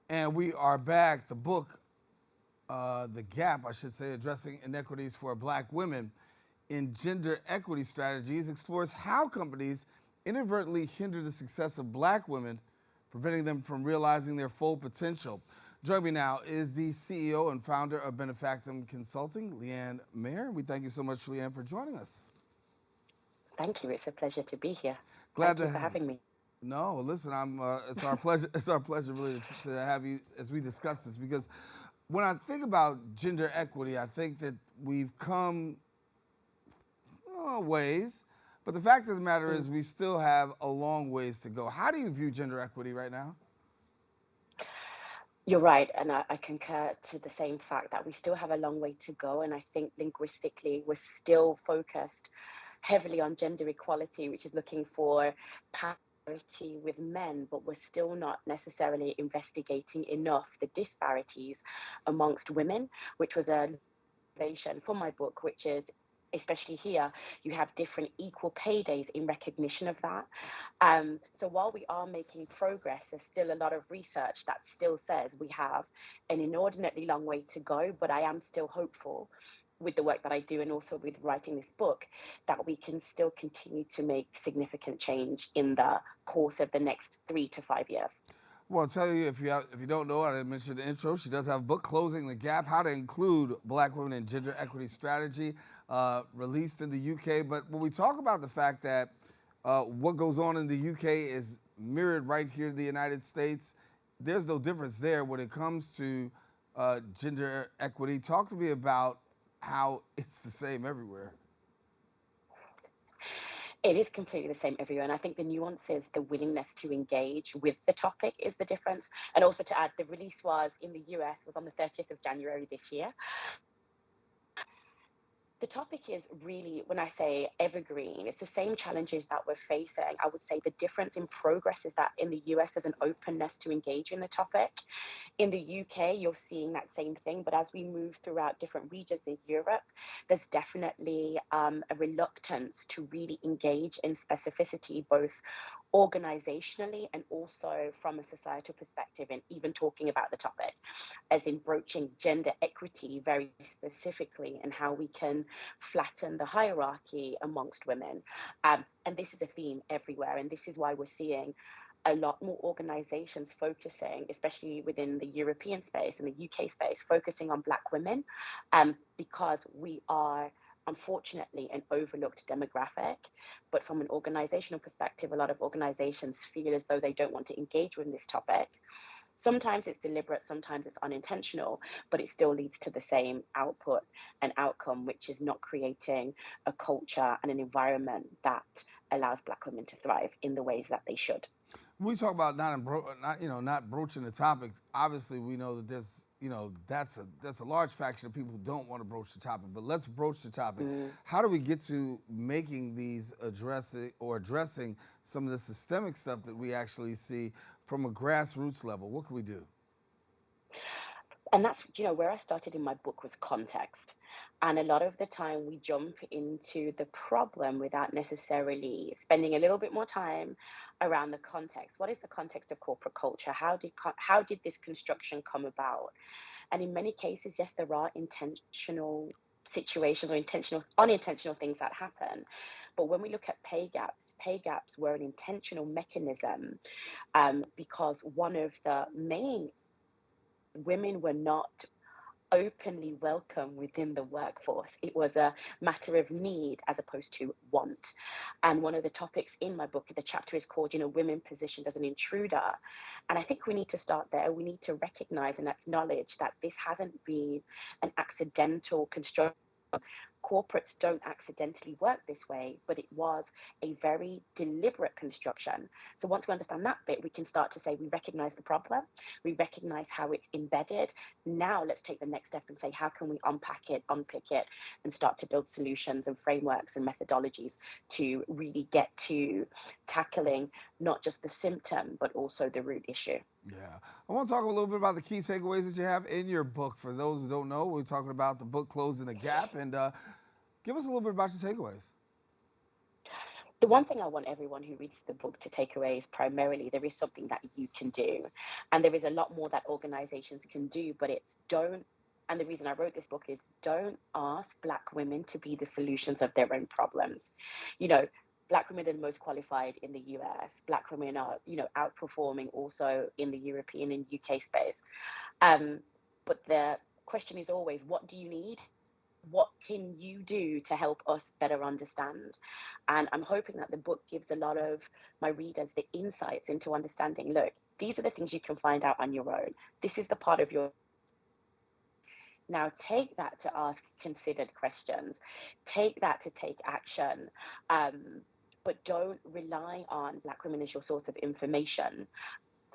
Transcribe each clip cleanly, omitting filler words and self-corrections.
And we are back. The book, The Gap, I should say, addressing inequities for Black women in gender equity strategies, explores how companies inadvertently hinder the success of Black women, preventing them from realizing their full potential. Joining me now is the CEO and founder of Benefactum Consulting, Leanne Mair. We thank you so much, Leanne, for joining us. Thank you. It's a pleasure to be here. Glad Thank to you for have you. having me. No, listen, I'm. It's our pleasure. It's our pleasure, really, to have you as we discuss this. Because when I think about gender equity, I think that we've come ways, but the fact of the matter Mm. is we still have a long ways to go. How do you view gender equity right now? You're right, and I concur to the same fact that we still have a long way to go. And I think linguistically, we're still focused heavily on gender equality, which is looking for parity with men, but we're still not necessarily investigating enough the disparities amongst women, which was a motivation for my book, which is especially here, you have different equal pay days in recognition of that. So while we are making progress, there's still a lot of research that still says we have an inordinately long way to go, but I am still hopeful with the work that I do and also with writing this book that we can still continue to make significant change in the course of the next 3 to 5 years. Well, I'll tell you if you don't know, I didn't mention the intro. She does have a book, Closing the Gap: How to Include Black Women in Gender Equity Strategy, released in the UK. But when we talk about the fact that what goes on in the UK is mirrored right here in the United States, there's no difference there when it comes to gender equity. Talk to me about how it's the same everywhere. It is completely the same everywhere. And I think the nuance is the willingness to engage with the topic is the difference. And also to add, the release was in the US was on the 30th of January this year. The topic is really, when I say evergreen, it's the same challenges that we're facing. I would say the difference in progress is that in the US, there's an openness to engage in the topic. In the UK, you're seeing that same thing. But as we move throughout different regions in Europe, there's definitely a reluctance to really engage in specificity, both organizationally and also from a societal perspective, and even talking about the topic, as in broaching gender equity very specifically and how we can flatten the hierarchy amongst women. And this is a theme everywhere. And this is why we're seeing a lot more organizations focusing, especially within the European space and the UK space, focusing on Black women, because we are unfortunately an overlooked demographic. But from an organizational perspective, a lot of organizations feel as though they don't want to engage with this topic. Sometimes it's deliberate, sometimes it's unintentional, but it still leads to the same output and outcome, which is not creating a culture and an environment that allows Black women to thrive in the ways that they should. When we talk about not broaching the topic. Obviously, we know that there's that's a large faction of people who don't want to broach the topic. But let's broach the topic. Mm. How do we get to making these addressing some of the systemic stuff that we actually see from a grassroots level? What can we do? And that's, where I started in my book was context. And a lot of the time we jump into the problem without necessarily spending a little bit more time around the context. What is the context of corporate culture? How did this construction come about? And in many cases, yes, there are intentional situations or intentional unintentional things that happen. But when we look at pay gaps were an intentional mechanism, because one of the main women were not openly welcome within the workforce. It was a matter of need as opposed to want. And one of the topics in my book, the chapter is called, Women Positioned as an Intruder. And I think we need to start there. We need to recognize and acknowledge that this hasn't been an accidental construction. Corporates don't accidentally work this way, but it was a very deliberate construction. So once we understand that bit, we can start to say we recognize the problem, we recognize how it's embedded. Now let's take the next step and say, how can we unpack it, unpick it, and start to build solutions and frameworks and methodologies to really get to tackling not just the symptom, but also the root issue. Yeah. I want to talk a little bit about the key takeaways that you have in your book. For those who don't know, we're talking about the book Closing the Gap. And give us a little bit about your takeaways. The one thing I want everyone who reads the book to take away is primarily there is something that you can do. And there is a lot more that organizations can do, but it's don't. And the reason I wrote this book is don't ask Black women to be the solutions of their own problems. You know, Black women are the most qualified in the US. Black women are, outperforming also in the European and UK space. Um, but the question is always, what do you need? What can you do to help us better understand? And I'm hoping that the book gives a lot of my readers the insights into understanding, look, these are the things you can find out on your own. This is the part of your now take that to ask considered questions, take that to take action. Um, but don't rely on Black women as your source of information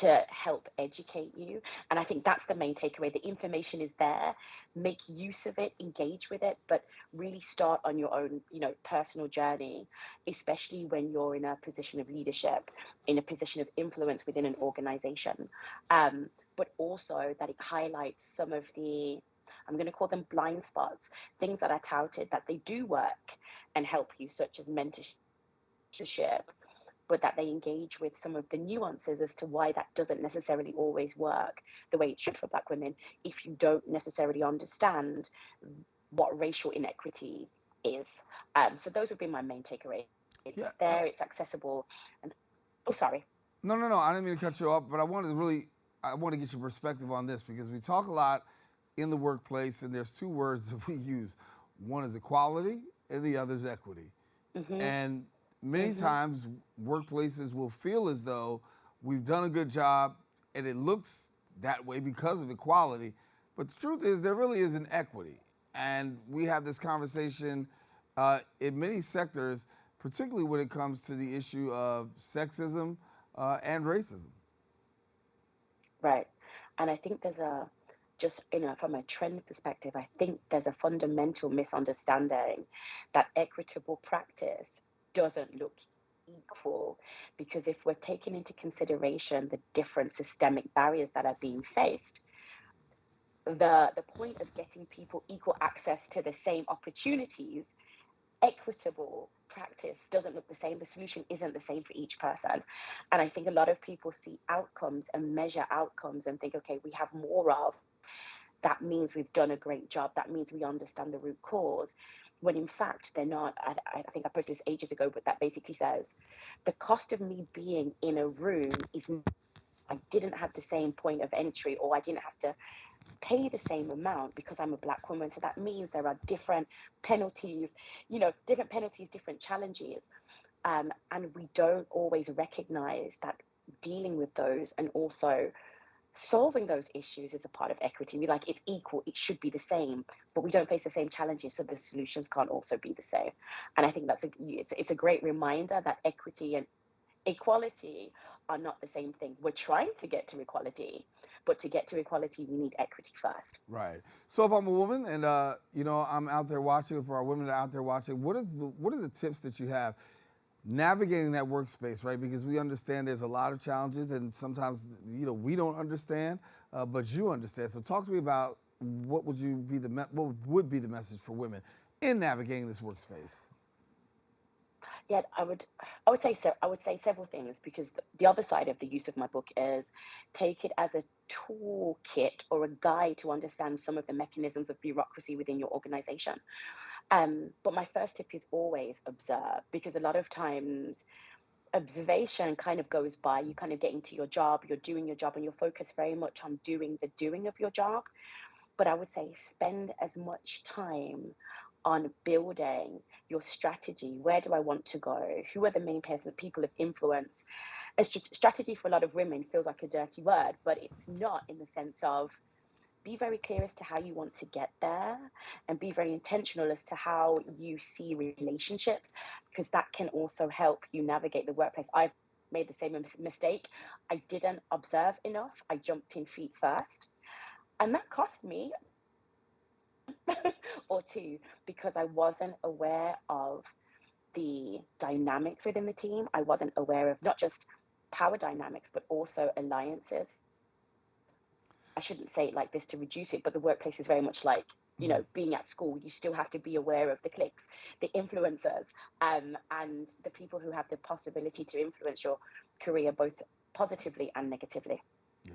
to help educate you. And I think that's the main takeaway. The information is there. Make use of it, engage with it, but really start on your own, personal journey, especially when you're in a position of leadership, in a position of influence within an organization. But also that it highlights some of the, I'm going to call them blind spots, things that are touted that they do work and help you, such as mentorship, but that they engage with some of the nuances as to why that doesn't necessarily always work the way it should for Black women if you don't necessarily understand what racial inequity is. So those would be my main takeaway. Yeah. It's there, it's accessible, and oh, sorry. No, no, no. I didn't mean to cut you off, but I want to get your perspective on this because we talk a lot in the workplace, and there's two words that we use. One is equality, and the other is equity. Mm-hmm. And many Mm-hmm. times, workplaces will feel as though we've done a good job, and it looks that way because of equality. But the truth is, there really isn't equity. And we have this conversation in many sectors, particularly when it comes to the issue of sexism and racism. Right. And I think there's a, just from a trend perspective, I think there's a fundamental misunderstanding that equitable practice doesn't look equal, because if we're taking into consideration the different systemic barriers that are being faced, the point of getting people equal access to the same opportunities, equitable practice doesn't look the same. The solution isn't the same for each person. And I think a lot of people see outcomes and measure outcomes and think, okay, we have more of, that means we've done a great job. That means we understand the root cause. When in fact, they're not. I think I posted this ages ago, but that basically says the cost of me being in a room is, I didn't have the same point of entry, or I didn't have to pay the same amount because I'm a Black woman. So that means there are different penalties, different penalties, different challenges. And we don't always recognize that dealing with those and also solving those issues is a part of equity. We like, it's equal, it should be the same, but we don't face the same challenges, so the solutions can't also be the same. And I think it's a great reminder that equity and equality are not the same thing. We're trying to get to equality, but to get to equality, we need equity first. Right. So if I'm a woman and I'm out there watching, for our women that are out there watching, what are the tips that you have navigating that workspace, right? Because we understand there's a lot of challenges, and sometimes we don't understand, but you understand. So talk to me about what would be the message for women in navigating this workspace. Yeah, I would say several things, because the other side of the use of my book is take it as a toolkit or a guide to understand some of the mechanisms of bureaucracy within your organization. But my first tip is always observe, because a lot of times observation kind of goes by. You kind of get into your job, you're doing your job, and you're focused very much on doing the doing of your job. But I would say spend as much time on building your strategy. Where do I want to go? Who are the main people of influence? A strategy for a lot of women feels like a dirty word, but it's not, in the sense of be very clear as to how you want to get there, and be very intentional as to how you see relationships, because that can also help you navigate the workplace. I've made the same mistake. I didn't observe enough. I jumped in feet first. And that cost me or two, because I wasn't aware of the dynamics within the team. I wasn't aware of not just power dynamics, but also alliances. I shouldn't say it like this to reduce it, but the workplace is very much like being at school, you still have to be aware of the cliques, the influencers, and the people who have the possibility to influence your career both positively and negatively. Yeah.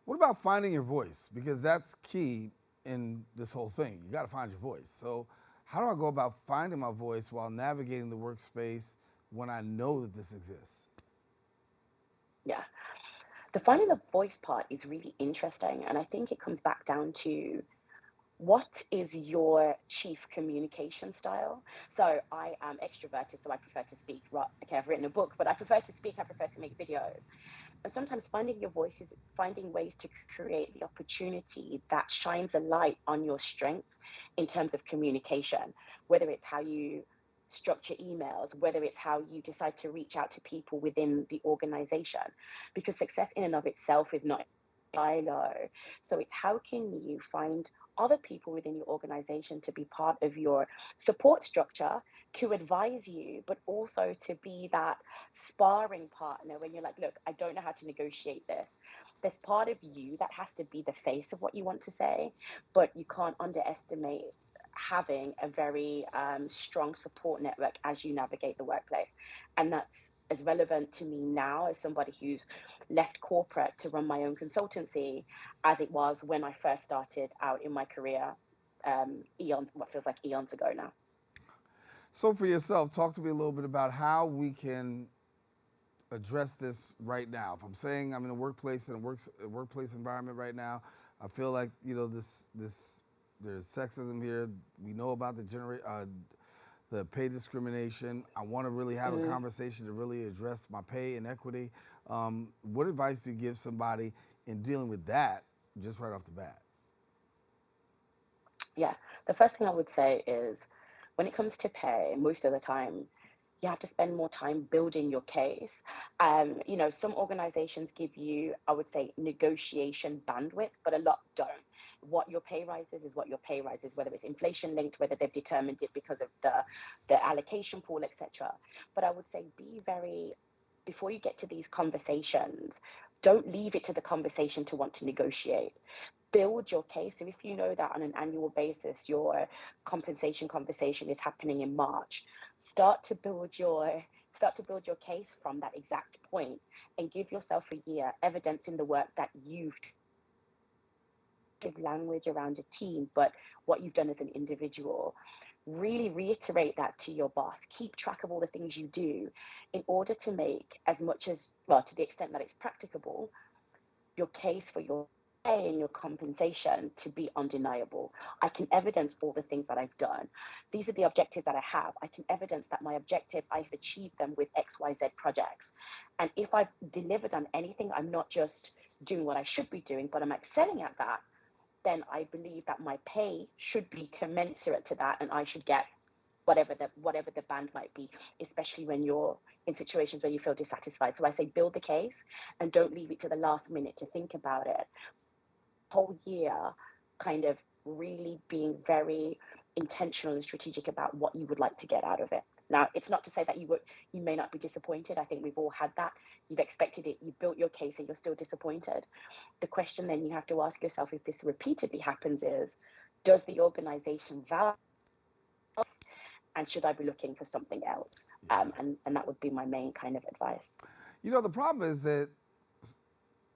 What about finding your voice? Because that's key in this whole thing. You got to find your voice. So, how do I go about finding my voice while navigating the workspace when I know that this exists? Yeah. The finding the voice part is really interesting. And I think it comes back down to what is your chief communication style? So I am extroverted, so I prefer to speak. Right, okay, I've written a book, but I prefer to speak, I prefer to make videos. And sometimes finding your voice is finding ways to create the opportunity that shines a light on your strengths in terms of communication, whether it's how you structure emails, whether it's how you decide to reach out to people within the organization, because success in and of itself is not silo. So it's how can you find other people within your organization to be part of your support structure, to advise you, but also to be that sparring partner when you're like, look, I don't know how to negotiate this. There's part of you that has to be the face of what you want to say, but you can't underestimate having a very strong support network as you navigate the workplace. And that's as relevant to me now as somebody who's left corporate to run my own consultancy as it was when I first started out in my career, eons, what feels like eons ago now. So, for yourself, talk to me a little bit about how we can address this right now. If I'm saying I'm in a workplace in a workplace environment right now, I feel like this there's sexism here. We know about the pay discrimination. I want to really have a Mm, conversation to really address my pay inequity. What advice do you give somebody in dealing with that just right off the bat? yeah, the first thing I would say is when it comes to pay, most of the time, you have to spend more time building your case. Some organizations give you, I would say, negotiation bandwidth, but a lot don't. What your pay rises is what your pay rises, whether it's inflation linked, whether they've determined it because of the allocation pool, etc. But I would say be very before you get to these conversations, don't leave it to the conversation to want to negotiate. Build your case. So if you know that on an annual basis, your compensation conversation is happening in March, start to build your start to build your case from that exact point and give yourself a year evidencing the work that you've language around a team, but what you've done as an individual. Really reiterate that to your boss. Keep track of all the things you do in order to make as much as, well, to the extent that it's practicable, your case for your pay and your compensation to be undeniable. I can evidence all the things that I've done. These are the objectives that I have. I can evidence that my objectives, I've achieved them with XYZ projects. And if I've delivered on anything, I'm not just doing what I should be doing, but I'm excelling at that, then I believe that my pay should be commensurate to that and I should get whatever the band might be, especially when you're in situations where you feel dissatisfied. So I say build the case and don't leave it to the last minute to think about it. Whole year, kind of really being very intentional and strategic about what you would like to get out of it. Now, it's not to say that you may not be disappointed. I think we've all had that. You've expected it, you've built your case, and you're still disappointed. The question then you have to ask yourself if this repeatedly happens is, does the organization value and should I be looking for something else? Yeah. And that would be my main kind of advice. The problem is that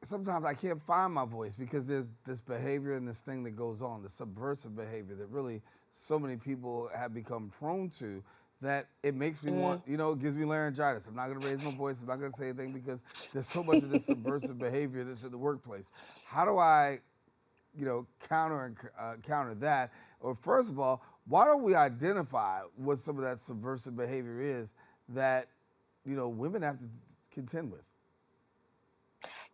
sometimes I can't find my voice because there's this behavior and this thing that goes on, the subversive behavior that really so many people have become prone to that it makes me want, Mm. it gives me laryngitis. I'm not going to raise my voice. I'm not going to say anything because there's so much of this subversive behavior that's in the workplace. How do I, counter that? Or first of all, why don't we identify what some of that subversive behavior is that, women have to contend with?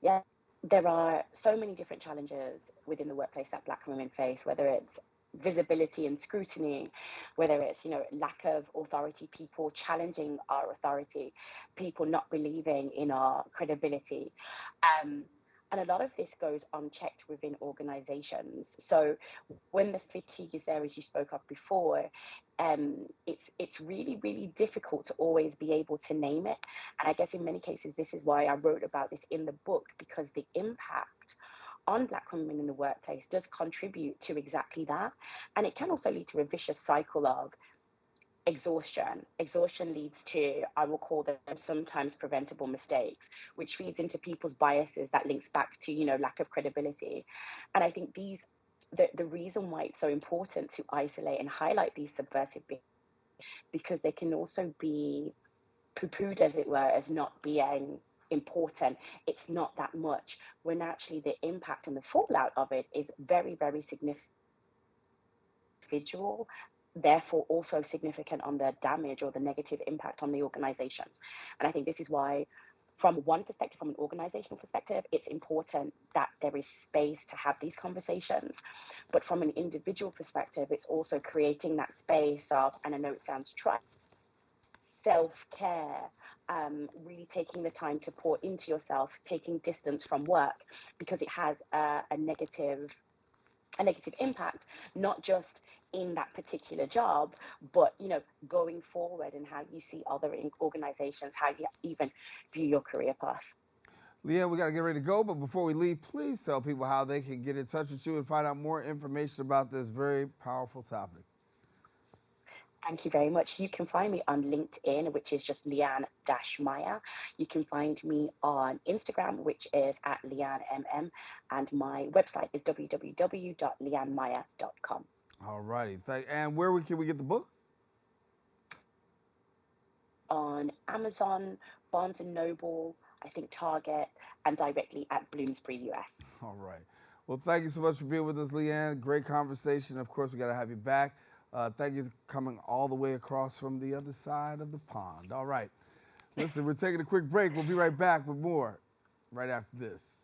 Yeah, there are so many different challenges within the workplace that Black women face, whether it's visibility and scrutiny, whether it's, lack of authority, people challenging our authority, people not believing in our credibility. Um, and a lot of this goes unchecked within organizations. So when the fatigue is there, as you spoke of before, it's really, really difficult to always be able to name it. And I guess in many cases, this is why I wrote about this in the book, because the impact on Black women in the workplace does contribute to exactly that. And it can also lead to a vicious cycle of exhaustion. Exhaustion leads to, I will call them sometimes preventable mistakes, which feeds into people's biases that links back to, lack of credibility. And I think the reason why it's so important to isolate and highlight these subversive behaviors, because they can also be poo-pooed, as it were, as not being important. It's not that much, when actually the impact and the fallout of it is very, very significant, individual, therefore also significant on the damage or the negative impact on the organizations. And I think this is why, from one perspective, from an organizational perspective, it's important that there is space to have these conversations. But from an individual perspective, it's also creating that space of, and I know it sounds trite, self-care, really taking the time to pour into yourself, taking distance from work, because it has a negative impact, not just in that particular job, but going forward, and how you see other organizations, how you even view your career path. Leanne, we got to get ready to go, but before we leave, please tell people how they can get in touch with you and find out more information about this very powerful topic. Thank you very much. You can find me on LinkedIn, which is just Leanne-Mair. You can find me on Instagram, which is at LeanneMM, and my website is www.leannemair.com. All righty. And where can we get the book? On Amazon, Barnes and Noble, I think Target, and directly at Bloomsbury, US. All right. Well, thank you so much for being with us, Leanne. Great conversation. Of course, we got to have you back. Thank you for coming all the way across from the other side of the pond. All right. Listen, we're taking a quick break. We'll be right back with more right after this.